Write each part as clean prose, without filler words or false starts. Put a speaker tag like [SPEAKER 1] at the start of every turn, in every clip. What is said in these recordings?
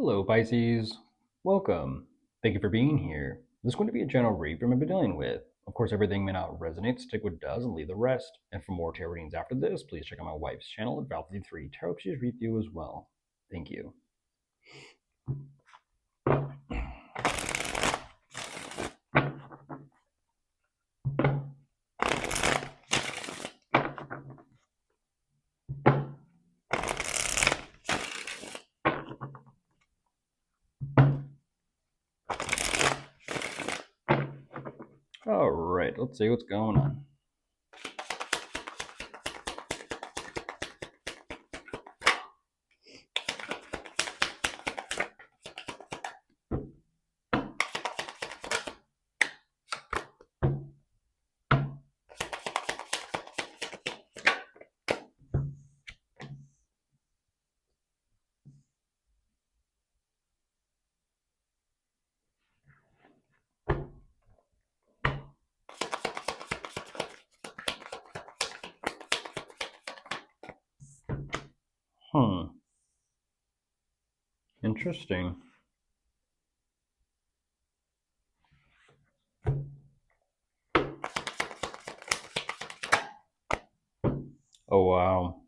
[SPEAKER 1] Hello, Pisces. Welcome. Thank you for being here. This is going to be a general read from what I've been dealing with. Of course, everything may not resonate, stick with does and leave the rest. And for more tarot readings after this, please check out my wife's channel at Val53 Tarot. She's read you as well. Thank you. All right, let's see what's going on. Interesting. Oh, wow.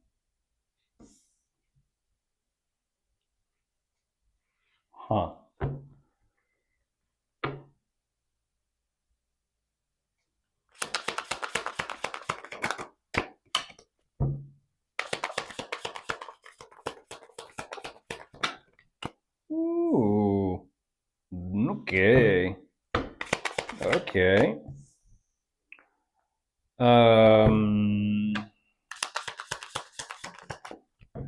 [SPEAKER 1] Huh. Ooh. Okay. Okay.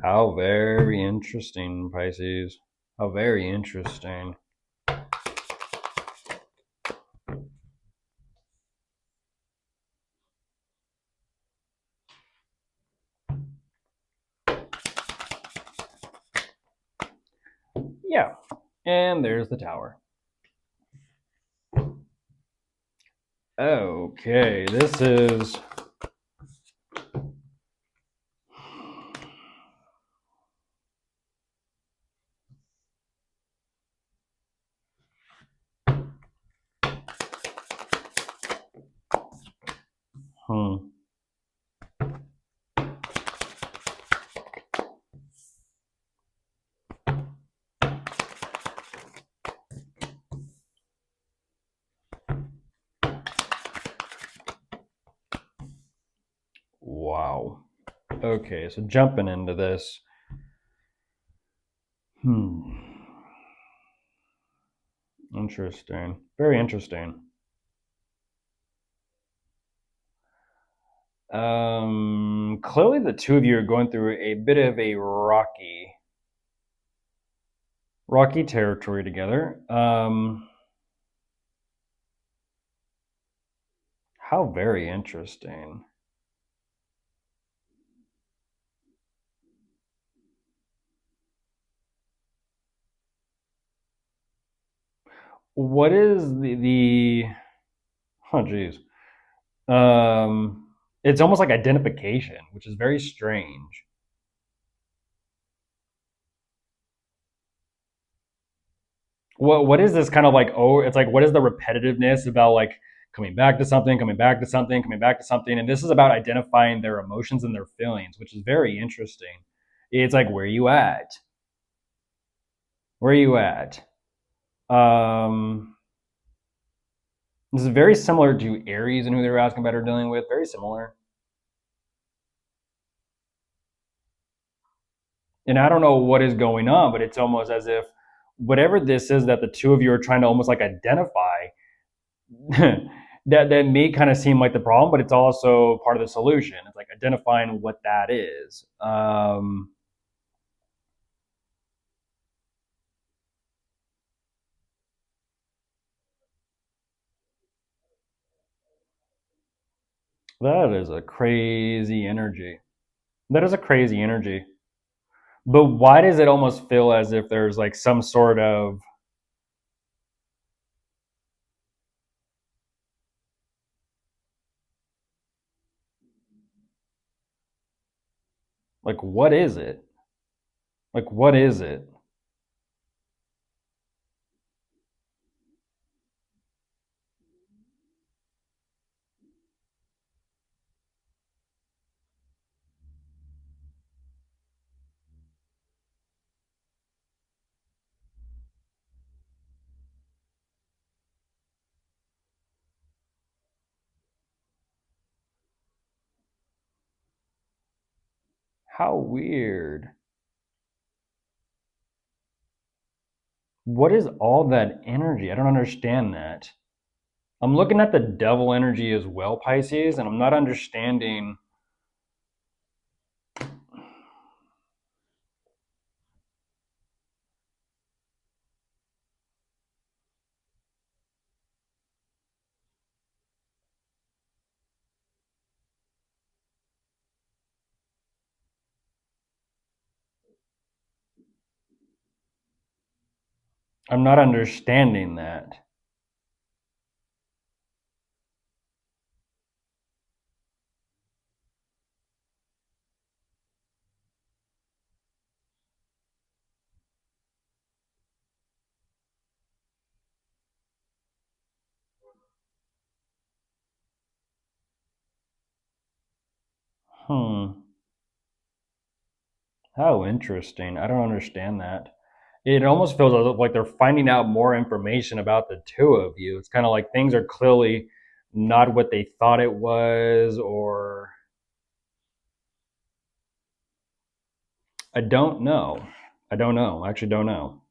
[SPEAKER 1] How very interesting, Pisces. How very interesting. Yeah, and there's the tower. Okay, this is... Hmm. Wow. Okay, so jumping into this. Interesting. Very interesting. Clearly the two of you are going through a bit of a rocky territory together. How very interesting. What is the oh geez. It's almost like identification, which is very strange. What is this kind of like, oh, it's like, what is the repetitiveness about, like, coming back to something, coming back to something, coming back to something? And this is about identifying their emotions and their feelings, which is very interesting. It's like, where are you at? Where are you at? Um, this is very similar to Aries and who they were asking about or dealing with. Very similar. And I don't know what is going on, but it's almost as if whatever this is that the two of you are trying to almost like identify, that may kind of seem like the problem, but it's also part of the solution. It's like identifying what that is. That is a crazy energy. That is a crazy energy. But why does it almost feel as if there's like some sort of like, what is it? Like, what is it? How weird. What is all that energy? I don't understand that. I'm looking at the devil energy as well, Pisces, and I'm not understanding. I'm not understanding that. Hmm. How interesting. I don't understand that. It almost feels like they're finding out more information about the two of you. It's kind of like things are clearly not what they thought it was, or I don't know. I don't know. I actually don't know.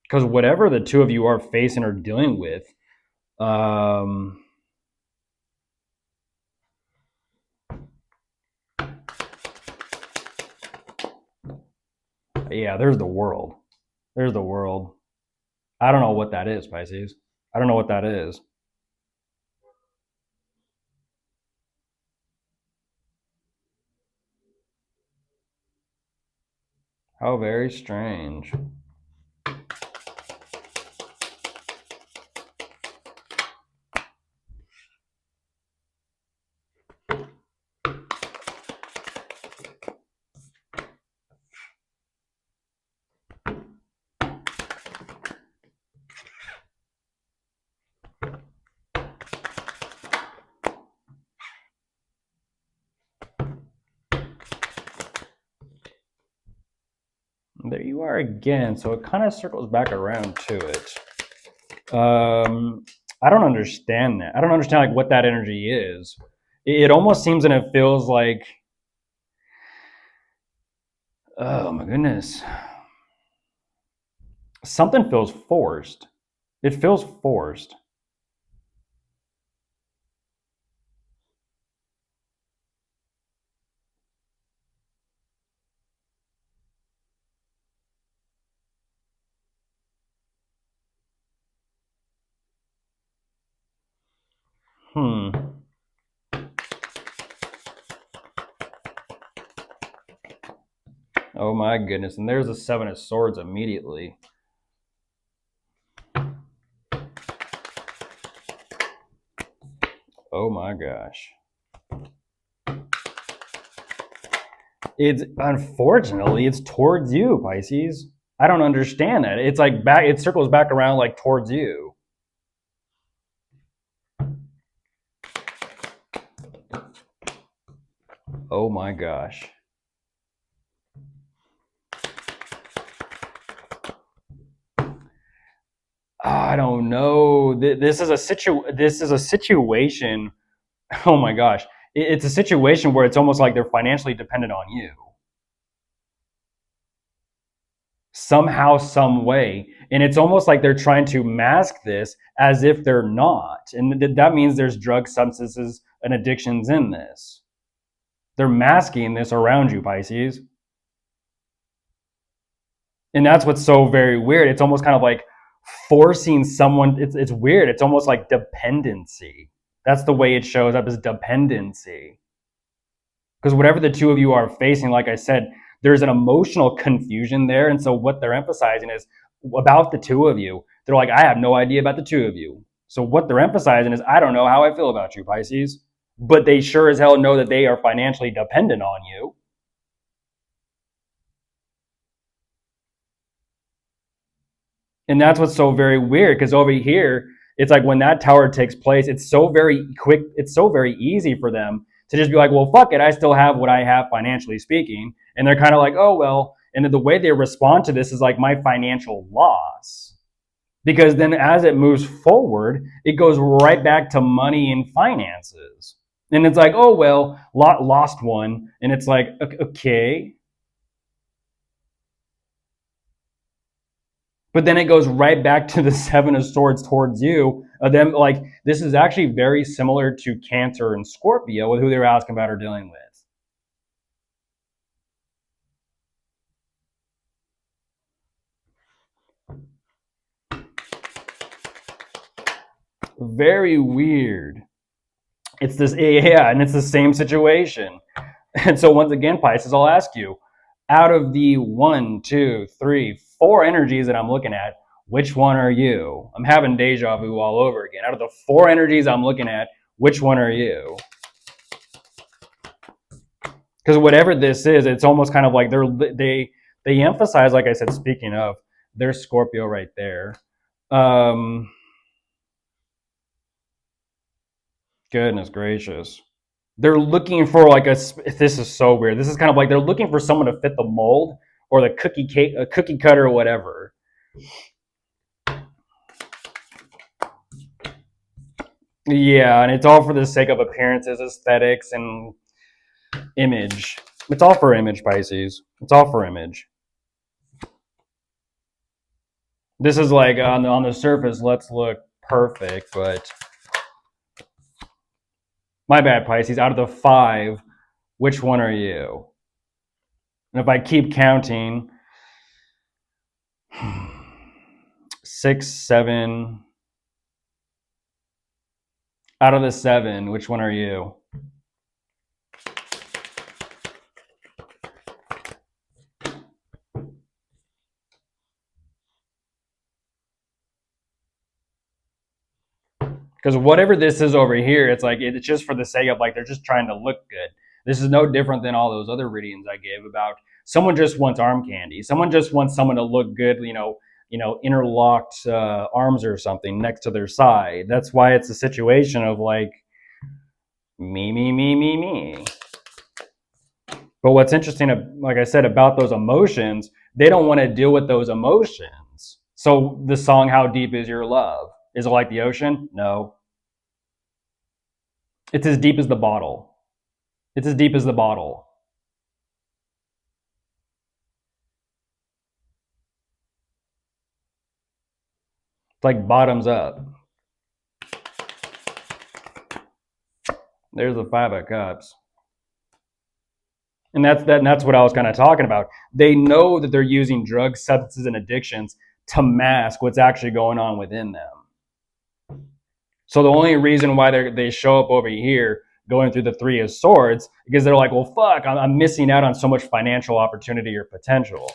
[SPEAKER 1] Because whatever the two of you are facing or dealing with, um, yeah, there's the world. There's the world. I don't know what that is, Pisces. I don't know what that is. How very strange. There you are again. So it kind of circles back around to it. I don't understand that. I don't understand like what that energy is. It almost seems and it feels like, oh my goodness, something feels forced. It feels forced. Hmm. Oh my goodness. And there's the Seven of Swords immediately. Oh my gosh. It's unfortunately it's towards you, Pisces. I don't understand that. It's like back. It circles back around like towards you. Oh my gosh. I don't know. This is a This is a situation. Oh my gosh. It's a situation where it's almost like they're financially dependent on you somehow, some way, and it's almost like they're trying to mask this as if they're not, and that means there's drugs, substances, and addictions in this. They're masking this around you, Pisces. And that's what's so very weird. It's almost kind of like forcing someone. It's weird. It's almost like dependency. That's the way it shows up, as dependency. Because whatever the two of you are facing, like I said, there's an emotional confusion there. And so what they're emphasizing is about the two of you. They're like, I have no idea about the two of you. So what they're emphasizing is, I don't know how I feel about you, Pisces. But they sure as hell know that they are financially dependent on you. And that's what's so very weird, because over here, it's like when that tower takes place, it's so very quick, it's so very easy for them to just be like, well, fuck it, I still have what I have financially speaking. And they're kind of like, oh, well. And then the way they respond to this is like, my financial loss. Because then as it moves forward, it goes right back to money and finances. And it's like, oh, well, lost one. And it's like, okay. But then it goes right back to the Seven of Swords towards you. Them like this is actually very similar to Cancer and Scorpio with who they were asking about or dealing with. Very weird. It's this, yeah, and it's the same situation. And so once again, Pisces, I'll ask you, out of the 1, 2, 3, 4 energies that I'm looking at, which one are you? I'm having deja vu all over again. Out of the 4 energies I'm looking at, which one are you? Because whatever this is, it's almost kind of like they emphasize, like I said, speaking of, there's Scorpio right there. Goodness gracious. They're looking for like this is so weird. This is kind of like they're looking for someone to fit the mold or the cookie cutter or whatever. Yeah, and it's all for the sake of appearances, aesthetics, and image. It's all for image, Pisces. It's all for image. This is like on the surface, let's look perfect, but my bad, Pisces. Out of the 5, which one are you? And if I keep counting, 6, 7. Out of the 7, which one are you? Because whatever this is over here, it's like it's just for the sake of like they're just trying to look good. This is no different than all those other readings I gave about someone just wants arm candy. Someone just wants someone to look good, interlocked arms or something next to their side. That's why it's a situation of like me, me, me, me, me. But what's interesting, like I said, about those emotions, they don't want to deal with those emotions. So the song, How Deep Is Your Love? Is it like the ocean? No. It's as deep as the bottle. It's as deep as the bottle. It's like bottoms up. There's the 5 of Cups. And that's what I was kind of talking about. They know that they're using drugs, substances, and addictions to mask what's actually going on within them. So the only reason why they show up over here going through the 3 of Swords because they're like, well, fuck, I'm missing out on so much financial opportunity or potential.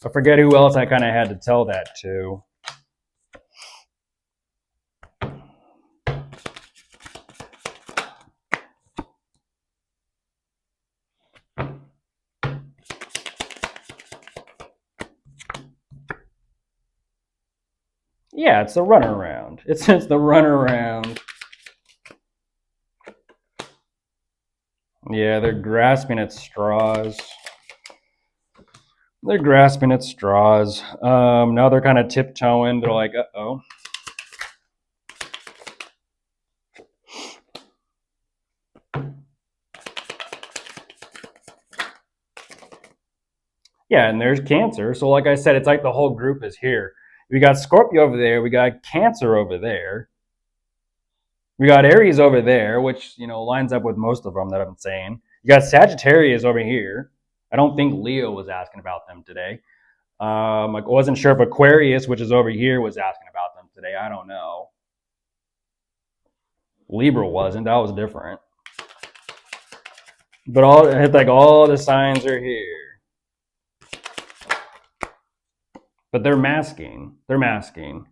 [SPEAKER 1] I forget who else I kind of had to tell that to. Yeah, it's the runaround. It's the runaround. Yeah, they're grasping at straws. They're grasping at straws. Now they're kind of tiptoeing. They're like, uh-oh. Yeah, and there's Cancer. So like I said, it's like the whole group is here. We got Scorpio over there. We got Cancer over there. We got Aries over there, which, lines up with most of them that I'm saying. You got Sagittarius over here. I don't think Leo was asking about them today. I wasn't sure if Aquarius, which is over here, was asking about them today. I don't know. Libra wasn't. That was different. But all the signs are here. But they're masking. They're masking.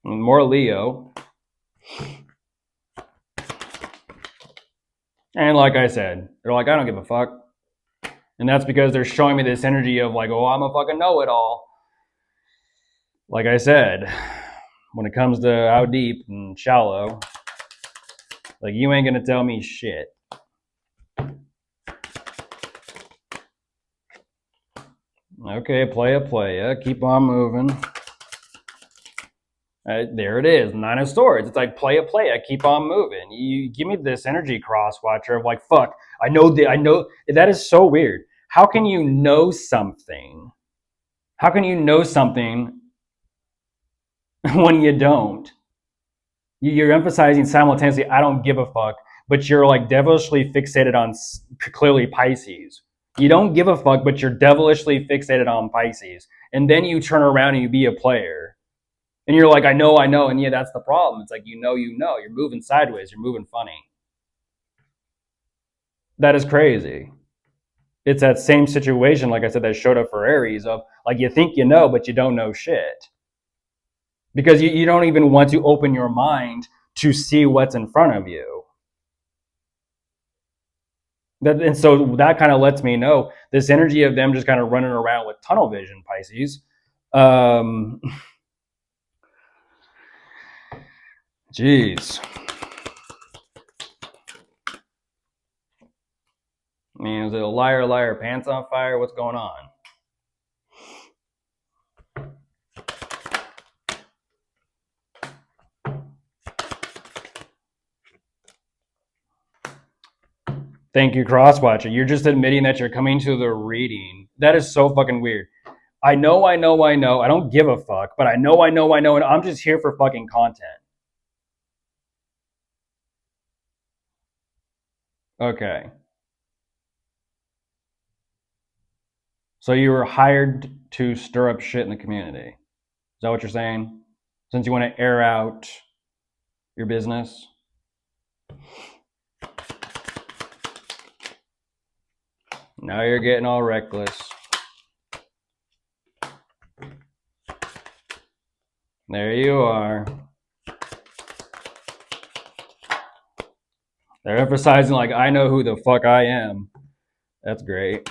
[SPEAKER 1] More Leo. And like I said, they're like, I don't give a fuck. And that's because they're showing me this energy of like, oh, I'm a fucking know-it-all. Like I said, when it comes to how deep and shallow, like you ain't gonna tell me shit. Okay, play it. Keep on moving. There it is, Nine of Swords. It's like play it. Keep on moving. You give me this energy cross watcher of like, fuck. I know that is so weird. How can you know something? How can you know something when you don't? You're emphasizing simultaneously, I don't give a fuck, but you're like devilishly fixated on clearly Pisces. You don't give a fuck, but you're devilishly fixated on Pisces. And then you turn around and you be a player. And you're like, I know. And yeah, that's the problem. It's like, you're moving sideways. You're moving funny. That is crazy. It's that same situation, like I said, that showed up for Aries of like, you think you know, but you don't know shit. Because you don't even want to open your mind to see what's in front of you. And so that kind of lets me know this energy of them just kind of running around with tunnel vision, Pisces. Jeez. I mean, is it a liar, pants on fire? What's going on? Thank you, Crosswatcher. You're just admitting that you're coming to the reading. That is so fucking weird. I know. I don't give a fuck, but I know, and I'm just here for fucking content. Okay. So you were hired to stir up shit in the community. Is that what you're saying? Since you want to air out your business? Now you're getting all reckless. There you are. They're emphasizing like, I know who the fuck I am. That's great.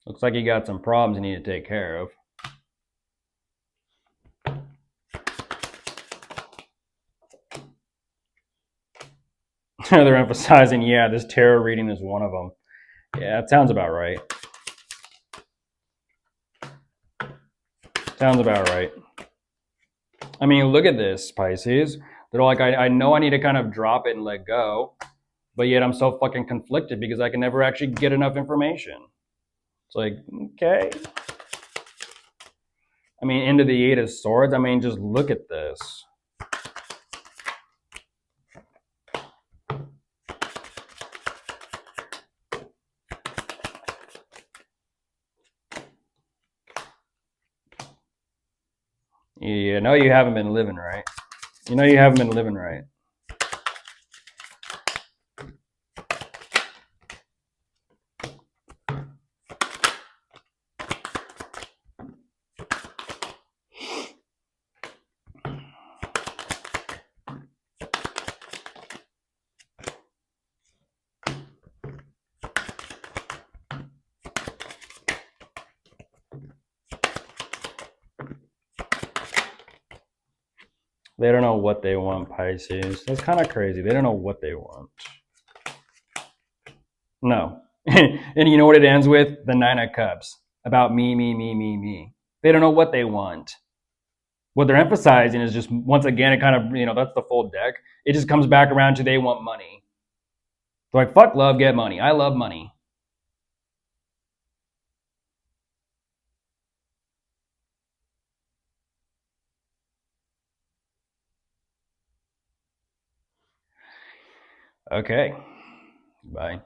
[SPEAKER 1] Looks like you got some problems you need to take care of. They're emphasizing, yeah, this tarot reading is one of them. Yeah, that sounds about right. Sounds about right. I mean, look at this, Pisces. They're like, I know I need to kind of drop it and let go, but yet I'm so fucking conflicted because I can never actually get enough information. It's like, okay. I mean, into the Eight of Swords, I mean, just look at this. You know you haven't been living right. You know you haven't been living right. They don't know what they want, Pisces. That's kind of crazy. They don't know what they want. No. And you know what it ends with? The Nine of Cups. About me. They don't know what they want. What they're emphasizing is just, once again, it kind of, that's the full deck. It just comes back around to they want money. They're like, fuck love, get money. I love money. Okay. Bye.